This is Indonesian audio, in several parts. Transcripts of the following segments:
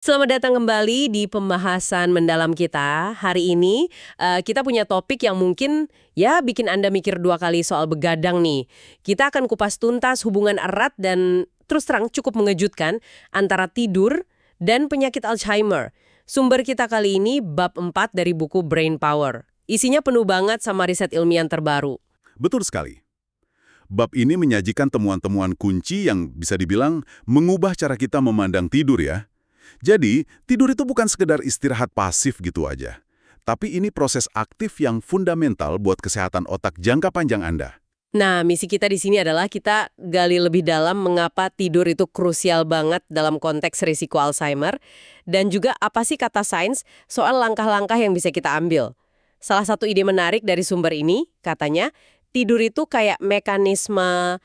Selamat datang kembali di pembahasan mendalam kita. Hari ini kita punya topik yang mungkin ya bikin Anda mikir dua kali soal begadang nih. Kita akan kupas tuntas hubungan erat dan terus terang cukup mengejutkan antara tidur dan penyakit Alzheimer. Sumber kita kali ini bab 4 dari buku Brain Power. Isinya penuh banget sama riset ilmiah terbaru. Betul sekali. Bab ini menyajikan temuan-temuan kunci yang bisa dibilang mengubah cara kita memandang tidur ya. Jadi, tidur itu bukan sekedar istirahat pasif gitu aja. Tapi ini proses aktif yang fundamental buat kesehatan otak jangka panjang Anda. Nah, misi kita di sini adalah kita gali lebih dalam mengapa tidur itu krusial banget dalam konteks risiko Alzheimer, dan juga apa sih kata sains soal langkah-langkah yang bisa kita ambil. Salah satu ide menarik dari sumber ini, katanya, tidur itu kayak mekanisme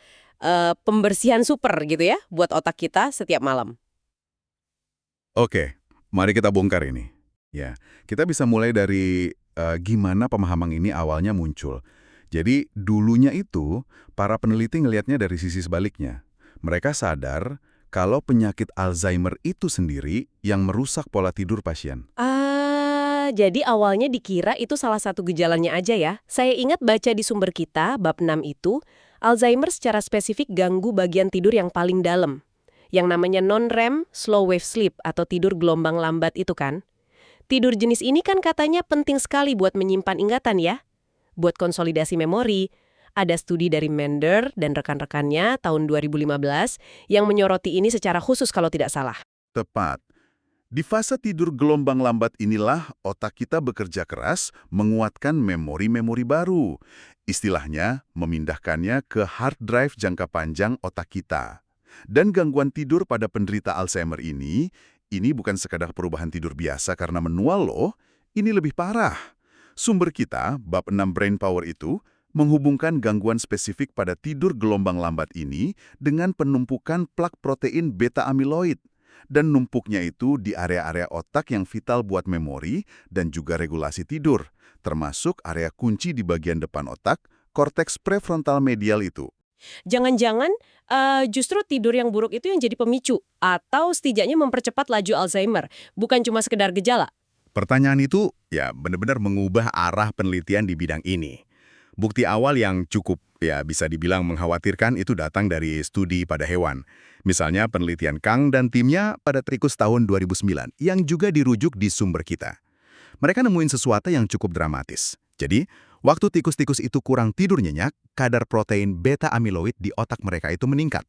pembersihan super gitu ya, buat otak kita setiap malam. Oke, mari kita bongkar ini. Ya, kita bisa mulai dari gimana pemahaman ini awalnya muncul. Jadi, dulunya itu, para peneliti ngelihatnya dari sisi sebaliknya. Mereka sadar kalau penyakit Alzheimer itu sendiri yang merusak pola tidur pasien. Jadi awalnya dikira itu salah satu gejalanya aja ya. Saya ingat baca di sumber kita, bab 6 itu, Alzheimer secara spesifik ganggu bagian tidur yang paling dalam. Yang namanya non-REM slow wave sleep atau tidur gelombang lambat itu kan. Tidur jenis ini kan katanya penting sekali buat menyimpan ingatan ya. Buat konsolidasi memori. Ada studi dari Mender dan rekan-rekannya tahun 2015 yang menyoroti ini secara khusus kalau tidak salah. Tepat. Di fase tidur gelombang lambat inilah otak kita bekerja keras menguatkan memori-memori baru. Istilahnya, memindahkannya ke hard drive jangka panjang otak kita. Dan gangguan tidur pada penderita Alzheimer ini bukan sekadar perubahan tidur biasa karena manual loh, ini lebih parah. Sumber kita, bab 6 Brain Power itu, menghubungkan gangguan spesifik pada tidur gelombang lambat ini dengan penumpukan plak protein beta amiloid. Dan numpuknya itu di area-area otak yang vital buat memori dan juga regulasi tidur, termasuk area kunci di bagian depan otak, korteks prefrontal medial itu. Jangan-jangan justru tidur yang buruk itu yang jadi pemicu atau setidaknya mempercepat laju Alzheimer, bukan cuma sekedar gejala. Pertanyaan itu ya benar-benar mengubah arah penelitian di bidang ini. Bukti awal yang cukup ya bisa dibilang mengkhawatirkan itu datang dari studi pada hewan. Misalnya penelitian Kang dan timnya pada tikus tahun 2009 yang juga dirujuk di sumber kita. Mereka nemuin sesuatu yang cukup dramatis. Jadi, waktu tikus-tikus itu kurang tidur nyenyak, kadar protein beta amiloid di otak mereka itu meningkat.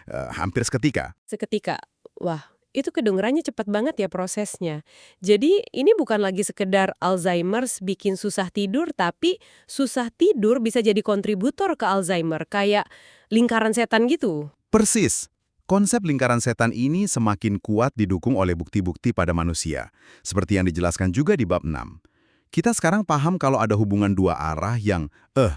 Hampir seketika. Seketika, wah, itu kedengerannya cepat banget ya prosesnya. Jadi ini bukan lagi sekedar Alzheimer's bikin susah tidur, tapi susah tidur bisa jadi kontributor ke Alzheimer, kayak lingkaran setan gitu. Persis. Konsep lingkaran setan ini semakin kuat didukung oleh bukti-bukti pada manusia, seperti yang dijelaskan juga di bab 6. Kita sekarang paham kalau ada hubungan dua arah yang,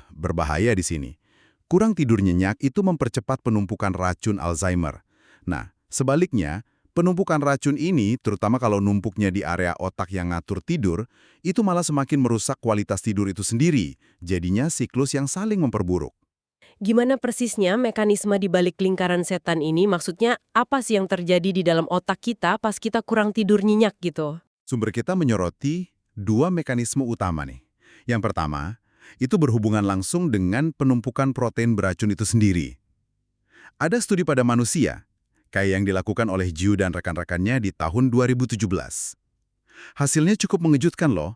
berbahaya di sini. Kurang tidur nyenyak itu mempercepat penumpukan racun Alzheimer. Nah, sebaliknya, penumpukan racun ini, terutama kalau numpuknya di area otak yang ngatur tidur, itu malah semakin merusak kualitas tidur itu sendiri. Jadinya siklus yang saling memperburuk. Gimana persisnya mekanisme di balik lingkaran setan ini? Maksudnya apa sih yang terjadi di dalam otak kita pas kita kurang tidur nyenyak gitu? Sumber kita menyoroti dua mekanisme utama nih. Yang pertama, itu berhubungan langsung dengan penumpukan protein beracun itu sendiri. Ada studi pada manusia, kayak yang dilakukan oleh Jiu dan rekan-rekannya di tahun 2017. Hasilnya cukup mengejutkan loh.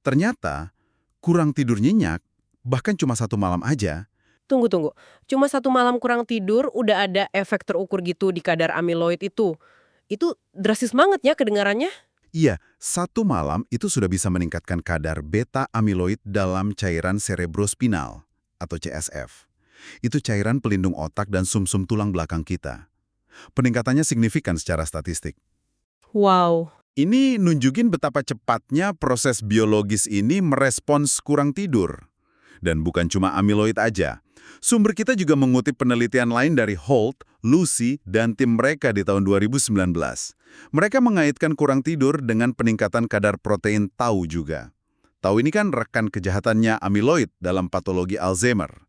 Ternyata, kurang tidur nyenyak, bahkan cuma satu malam aja, Tunggu. Cuma satu malam kurang tidur udah ada efek terukur gitu di kadar amiloid itu. Itu drastis banget ya kedengarannya. iya, satu malam itu sudah bisa meningkatkan kadar beta amiloid dalam cairan cerebrospinal atau CSF. Itu cairan pelindung otak dan sumsum tulang belakang kita. Peningkatannya signifikan secara statistik. Wow. Ini nunjukin betapa cepatnya proses biologis ini merespons kurang tidur. Dan bukan cuma amiloid aja. Sumber kita juga mengutip penelitian lain dari Holt, Lucy, dan tim mereka di tahun 2019. Mereka mengaitkan kurang tidur dengan peningkatan kadar protein tau juga. Tau ini kan rekan kejahatannya amiloid dalam patologi Alzheimer.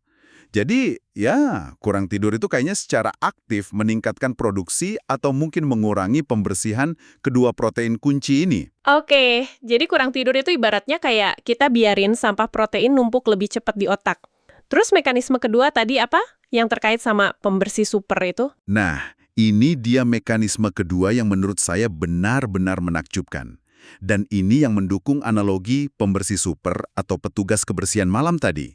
Jadi, ya, kurang tidur itu kayaknya secara aktif meningkatkan produksi atau mungkin mengurangi pembersihan kedua protein kunci ini. Oke, jadi kurang tidur itu ibaratnya kayak kita biarin sampah protein numpuk lebih cepat di otak. Terus mekanisme kedua tadi apa? Yang terkait sama pembersih super itu? Nah, ini dia mekanisme kedua yang menurut saya benar-benar menakjubkan. Dan ini yang mendukung analogi pembersih super atau petugas kebersihan malam tadi.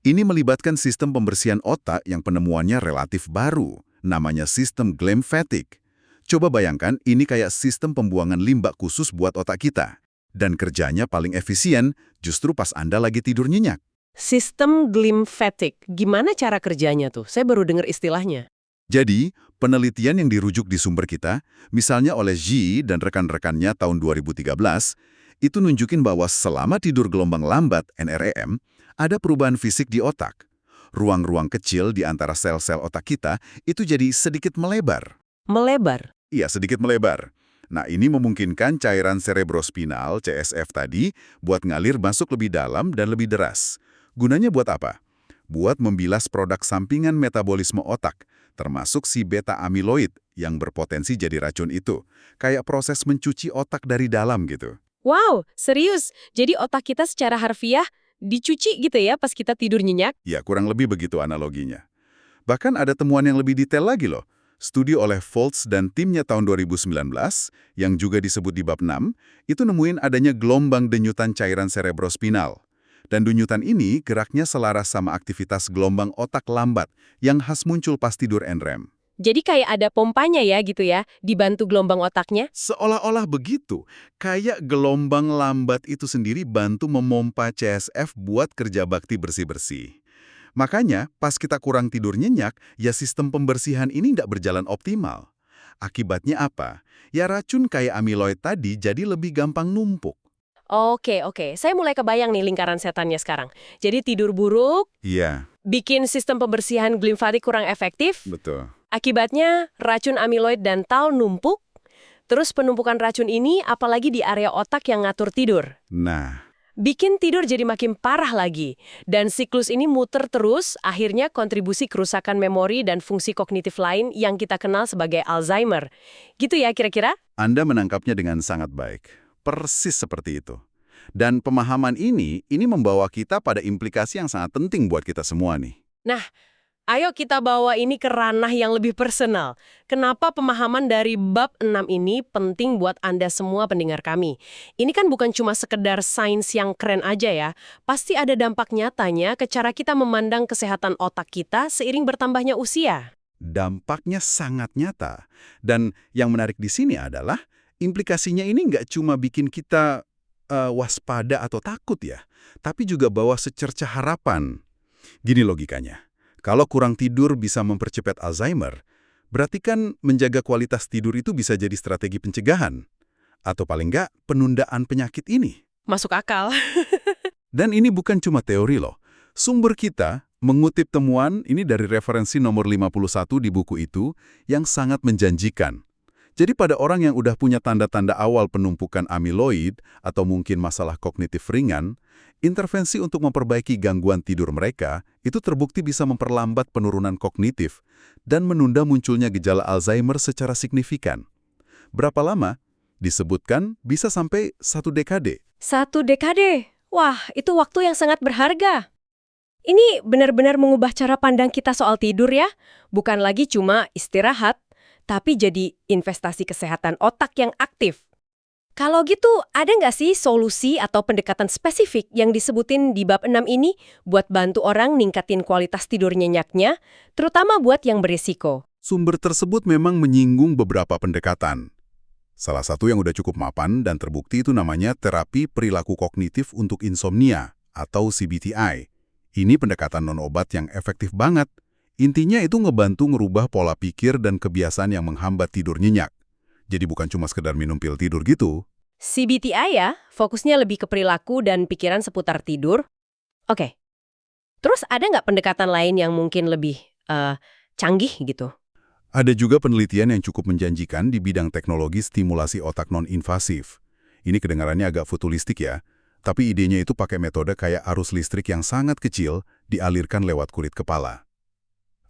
Ini melibatkan sistem pembersihan otak yang penemuannya relatif baru, namanya sistem glymphatic. Coba bayangkan, ini kayak sistem pembuangan limbah khusus buat otak kita. Dan kerjanya paling efisien justru pas Anda lagi tidur nyenyak. Sistem glymphatic, gimana cara kerjanya tuh? Saya baru dengar istilahnya. Jadi, penelitian yang dirujuk di sumber kita, misalnya oleh Xi dan rekan-rekannya tahun 2013, itu nunjukin bahwa selama tidur gelombang lambat NREM, ada perubahan fisik di otak. Ruang-ruang kecil di antara sel-sel otak kita itu jadi sedikit melebar. Melebar? Iya, sedikit melebar. Nah, ini memungkinkan cairan cerebrospinal, CSF tadi, buat ngalir masuk lebih dalam dan lebih deras. Gunanya buat apa? Buat membilas produk sampingan metabolisme otak, termasuk si beta-amiloid yang berpotensi jadi racun itu. Kayak proses mencuci otak dari dalam gitu. Wow, serius? Jadi otak kita secara harfiah dicuci gitu ya pas kita tidur nyenyak? Ya, kurang lebih begitu analoginya. Bahkan ada temuan yang lebih detail lagi loh. Studi oleh Foltz dan timnya tahun 2019, yang juga disebut di bab 6, itu nemuin adanya gelombang denyutan cairan cerebrospinal. Dan denyutan ini geraknya selaras sama aktivitas gelombang otak lambat yang khas muncul pas tidur NREM. Jadi kayak ada pompanya ya gitu ya, dibantu gelombang otaknya? Seolah-olah begitu, kayak gelombang lambat itu sendiri bantu memompa CSF buat kerja bakti bersih-bersih. Makanya, pas kita kurang tidur nyenyak, ya sistem pembersihan ini nggak berjalan optimal. Akibatnya apa? Ya racun kayak amiloid tadi jadi lebih gampang numpuk. Oke. Saya mulai kebayang nih lingkaran setannya sekarang. Jadi tidur buruk, Iya, bikin sistem pembersihan glimfatik kurang efektif, betul. akibatnya racun amiloid dan tau numpuk, terus penumpukan racun ini apalagi di area otak yang ngatur tidur. Nah, Bikin tidur jadi makin parah lagi. Dan siklus ini muter terus, akhirnya kontribusi kerusakan memori dan fungsi kognitif lain yang kita kenal sebagai Alzheimer. Gitu ya kira-kira? Anda menangkapnya dengan sangat baik. Persis seperti itu. Dan pemahaman ini membawa kita pada implikasi yang sangat penting buat kita semua nih. Nah, ayo kita bawa ini ke ranah yang lebih personal. Kenapa pemahaman dari bab 6 ini penting buat Anda semua pendengar kami? Ini kan bukan cuma sekedar sains yang keren aja ya. Pasti ada dampak nyatanya ke cara kita memandang kesehatan otak kita seiring bertambahnya usia. Dampaknya sangat nyata. Dan yang menarik di sini adalah implikasinya ini nggak cuma bikin kita waspada atau takut ya, tapi juga bawa secercah harapan. Gini logikanya. Kalau kurang tidur bisa mempercepat Alzheimer, berarti kan menjaga kualitas tidur itu bisa jadi strategi pencegahan. Atau paling nggak, penundaan penyakit ini. Masuk akal. Dan ini bukan cuma teori loh. Sumber kita mengutip temuan ini dari referensi nomor 51 di buku itu yang sangat menjanjikan. Jadi pada orang yang udah punya tanda-tanda awal penumpukan amiloid atau mungkin masalah kognitif ringan, intervensi untuk memperbaiki gangguan tidur mereka itu terbukti bisa memperlambat penurunan kognitif dan menunda munculnya gejala Alzheimer secara signifikan. Berapa lama? Disebutkan bisa sampai 1 dekade. 1 dekade? Wah, itu waktu yang sangat berharga. Ini benar-benar mengubah cara pandang kita soal tidur ya. Bukan lagi cuma istirahat, tapi jadi investasi kesehatan otak yang aktif. Kalau gitu, ada nggak sih solusi atau pendekatan spesifik yang disebutin di bab 6 ini buat bantu orang ningkatin kualitas tidur nyenyaknya, terutama buat yang berisiko? Sumber tersebut memang menyinggung beberapa pendekatan. Salah satu yang udah cukup mapan dan terbukti itu namanya terapi perilaku kognitif untuk insomnia atau CBTI. Ini pendekatan non-obat yang efektif banget. Intinya itu ngebantu ngerubah pola pikir dan kebiasaan yang menghambat tidur nyenyak. Jadi bukan cuma sekedar minum pil tidur gitu. CBTI ya, fokusnya lebih ke perilaku dan pikiran seputar tidur. Oke. Terus ada nggak pendekatan lain yang mungkin lebih canggih gitu? Ada juga penelitian yang cukup menjanjikan di bidang teknologi stimulasi otak non-invasif. Ini kedengarannya agak futuristik ya, tapi idenya itu pakai metode kayak arus listrik yang sangat kecil dialirkan lewat kulit kepala.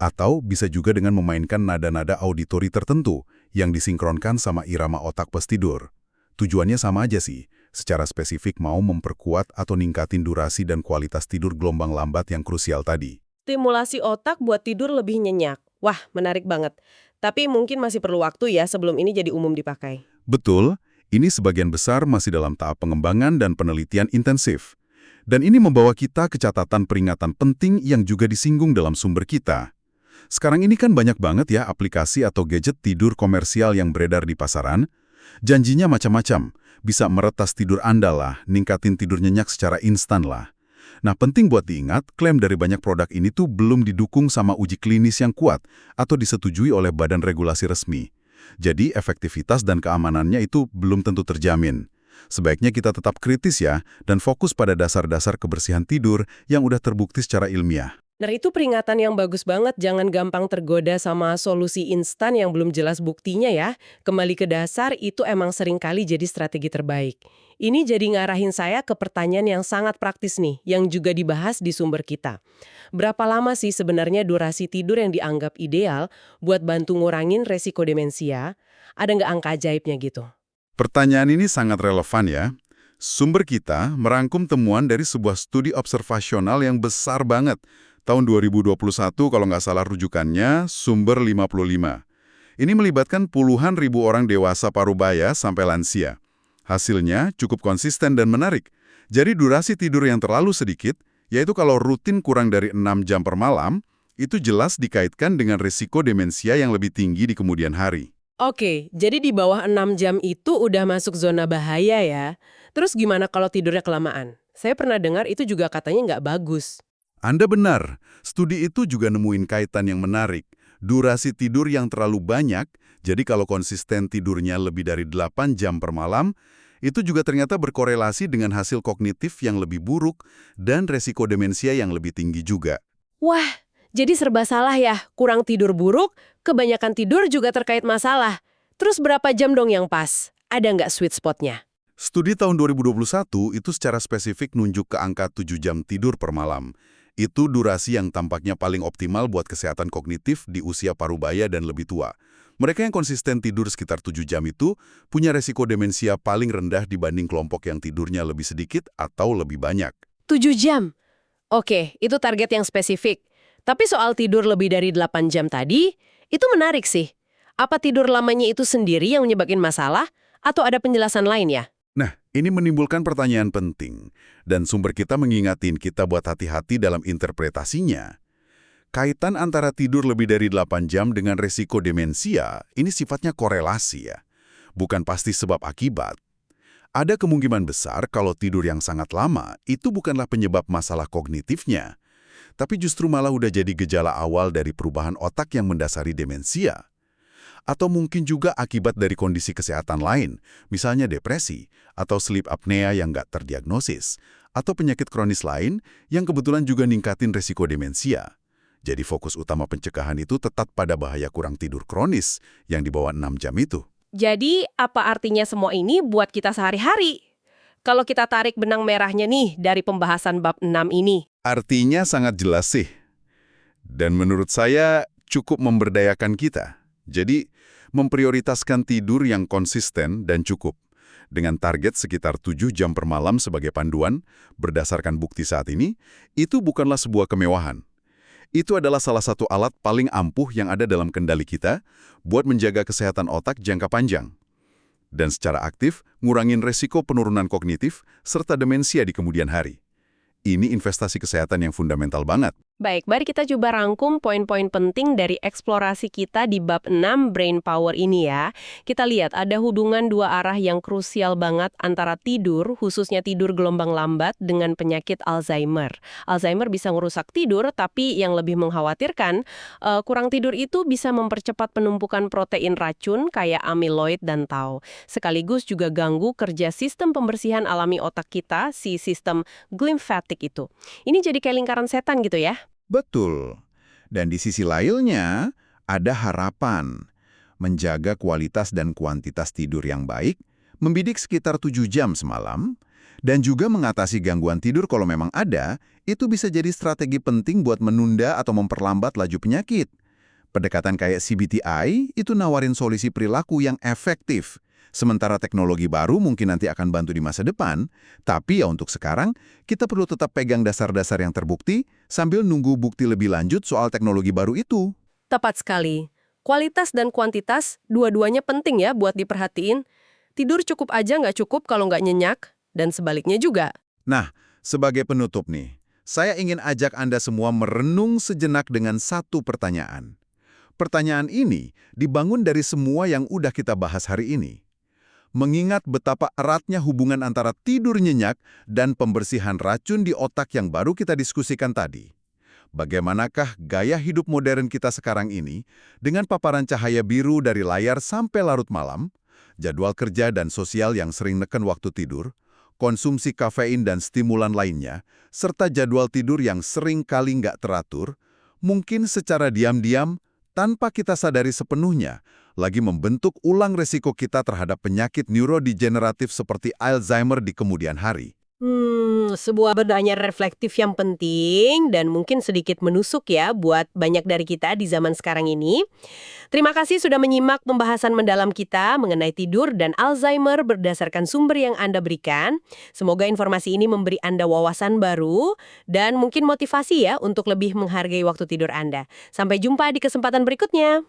Atau bisa juga dengan memainkan nada-nada auditori tertentu yang disinkronkan sama irama otak pas tidur. Tujuannya sama aja sih, secara spesifik mau memperkuat atau ningkatin durasi dan kualitas tidur gelombang lambat yang krusial tadi. Stimulasi otak buat tidur lebih nyenyak. Wah, menarik banget. Tapi mungkin masih perlu waktu ya sebelum ini jadi umum dipakai. Betul, ini sebagian besar masih dalam tahap pengembangan dan penelitian intensif. Dan ini membawa kita ke catatan peringatan penting yang juga disinggung dalam sumber kita. Sekarang ini kan banyak banget ya aplikasi atau gadget tidur komersial yang beredar di pasaran. Janjinya macam-macam, bisa meretas tidur Anda lah, ningkatin tidur nyenyak secara instan lah. Nah, penting buat diingat, klaim dari banyak produk ini tuh belum didukung sama uji klinis yang kuat atau disetujui oleh badan regulasi resmi. Jadi, efektivitas dan keamanannya itu belum tentu terjamin. Sebaiknya kita tetap kritis ya, dan fokus pada dasar-dasar kebersihan tidur yang udah terbukti secara ilmiah. Nah, itu peringatan yang bagus banget, jangan gampang tergoda sama solusi instan yang belum jelas buktinya ya. Kembali ke dasar itu emang seringkali jadi strategi terbaik. Ini jadi ngarahin saya ke pertanyaan yang sangat praktis nih, yang juga dibahas di sumber kita. Berapa lama sih sebenarnya durasi tidur yang dianggap ideal buat bantu ngurangin resiko demensia? Ada nggak angka ajaibnya gitu? Pertanyaan ini sangat relevan ya. Sumber kita merangkum temuan dari sebuah studi observasional yang besar banget. Tahun 2021 kalau nggak salah rujukannya, sumber 55. Ini melibatkan puluhan ribu orang dewasa parubaya sampai lansia. Hasilnya cukup konsisten dan menarik. Jadi durasi tidur yang terlalu sedikit, yaitu kalau rutin kurang dari 6 jam per malam, itu jelas dikaitkan dengan risiko demensia yang lebih tinggi di kemudian hari. Oke, jadi di bawah 6 jam itu udah masuk zona bahaya ya. Terus gimana kalau tidurnya kelamaan? Saya pernah dengar itu juga katanya nggak bagus. Anda benar, studi itu juga nemuin kaitan yang menarik. Durasi tidur yang terlalu banyak, jadi kalau konsisten tidurnya lebih dari 8 jam per malam, itu juga ternyata berkorelasi dengan hasil kognitif yang lebih buruk dan resiko demensia yang lebih tinggi juga. Wah, jadi serba salah ya. Kurang tidur buruk, kebanyakan tidur juga terkait masalah. Terus berapa jam dong yang pas? Ada nggak sweet spotnya? Studi tahun 2021 itu secara spesifik nunjuk ke angka 7 jam tidur per malam. Itu durasi yang tampaknya paling optimal buat kesehatan kognitif di usia parubaya dan lebih tua. Mereka yang konsisten tidur sekitar 7 jam itu punya resiko demensia paling rendah dibanding kelompok yang tidurnya lebih sedikit atau lebih banyak. 7 jam? Oke, itu target yang spesifik. Tapi soal tidur lebih dari 8 jam tadi, itu menarik sih. Apa tidur lamanya itu sendiri yang menyebabkan masalah? Atau ada penjelasan lain ya? Nah, ini menimbulkan pertanyaan penting, dan sumber kita mengingatin kita buat hati-hati dalam interpretasinya. Kaitan antara tidur lebih dari 8 jam dengan resiko demensia, ini sifatnya korelasi ya, bukan pasti sebab akibat. Ada kemungkinan besar kalau tidur yang sangat lama itu bukanlah penyebab masalah kognitifnya, tapi justru malah udah jadi gejala awal dari perubahan otak yang mendasari demensia. Atau mungkin juga akibat dari kondisi kesehatan lain, misalnya depresi, atau sleep apnea yang nggak terdiagnosis, atau penyakit kronis lain yang kebetulan juga ningkatin resiko demensia. Jadi fokus utama pencegahan itu tetap pada bahaya kurang tidur kronis yang di bawah 6 jam itu. Jadi, apa artinya semua ini buat kita sehari-hari? Kalau kita tarik benang merahnya nih dari pembahasan bab 6 ini. Artinya sangat jelas sih. Dan menurut saya cukup memberdayakan kita. Jadi, memprioritaskan tidur yang konsisten dan cukup. Dengan target sekitar 7 jam per malam sebagai panduan, berdasarkan bukti saat ini, itu bukanlah sebuah kemewahan. Itu adalah salah satu alat paling ampuh yang ada dalam kendali kita buat menjaga kesehatan otak jangka panjang. Dan secara aktif, ngurangin resiko penurunan kognitif serta demensia di kemudian hari. Ini investasi kesehatan yang fundamental banget. Baik, mari kita coba rangkum poin-poin penting dari eksplorasi kita di bab 6 Brain Power ini ya. Kita lihat ada hubungan dua arah yang krusial banget antara tidur, khususnya tidur gelombang lambat, dengan penyakit Alzheimer. Alzheimer bisa merusak tidur, tapi yang lebih mengkhawatirkan, kurang tidur itu bisa mempercepat penumpukan protein racun kayak amyloid dan tau. Sekaligus juga ganggu kerja sistem pembersihan alami otak kita, si sistem glymphatic itu. Ini jadi kayak lingkaran setan gitu ya. Betul. Dan di sisi lainnya, ada harapan. Menjaga kualitas dan kuantitas tidur yang baik, membidik sekitar 7 jam semalam, Dan juga mengatasi gangguan tidur kalau memang ada, itu bisa jadi strategi penting buat menunda atau memperlambat laju penyakit. Pendekatan kayak CBTI itu nawarin solusi perilaku yang efektif. Sementara teknologi baru mungkin nanti akan bantu di masa depan, tapi ya untuk sekarang, kita perlu tetap pegang dasar-dasar yang terbukti sambil nunggu bukti lebih lanjut soal teknologi baru itu. Tepat sekali. Kualitas dan kuantitas, dua-duanya penting ya buat diperhatiin. Tidur cukup aja nggak cukup kalau nggak nyenyak, dan sebaliknya juga. Nah, sebagai penutup nih, saya ingin ajak Anda semua merenung sejenak dengan satu pertanyaan. Pertanyaan ini dibangun dari semua yang udah kita bahas hari ini. Mengingat betapa eratnya hubungan antara tidur nyenyak dan pembersihan racun di otak yang baru kita diskusikan tadi. Bagaimanakah gaya hidup modern kita sekarang ini dengan paparan cahaya biru dari layar sampai larut malam, jadwal kerja dan sosial yang sering neken waktu tidur, konsumsi kafein dan stimulan lainnya, serta jadwal tidur yang sering kali nggak teratur, mungkin secara diam-diam, tanpa kita sadari sepenuhnya, lagi membentuk ulang resiko kita terhadap penyakit neurodegeneratif seperti Alzheimer di kemudian hari. Sebuah pertanyaan reflektif yang penting dan mungkin sedikit menusuk ya buat banyak dari kita di zaman sekarang ini. Terima kasih sudah menyimak pembahasan mendalam kita mengenai tidur dan Alzheimer berdasarkan sumber yang Anda berikan. Semoga informasi ini memberi Anda wawasan baru dan mungkin motivasi ya untuk lebih menghargai waktu tidur Anda. Sampai jumpa di kesempatan berikutnya.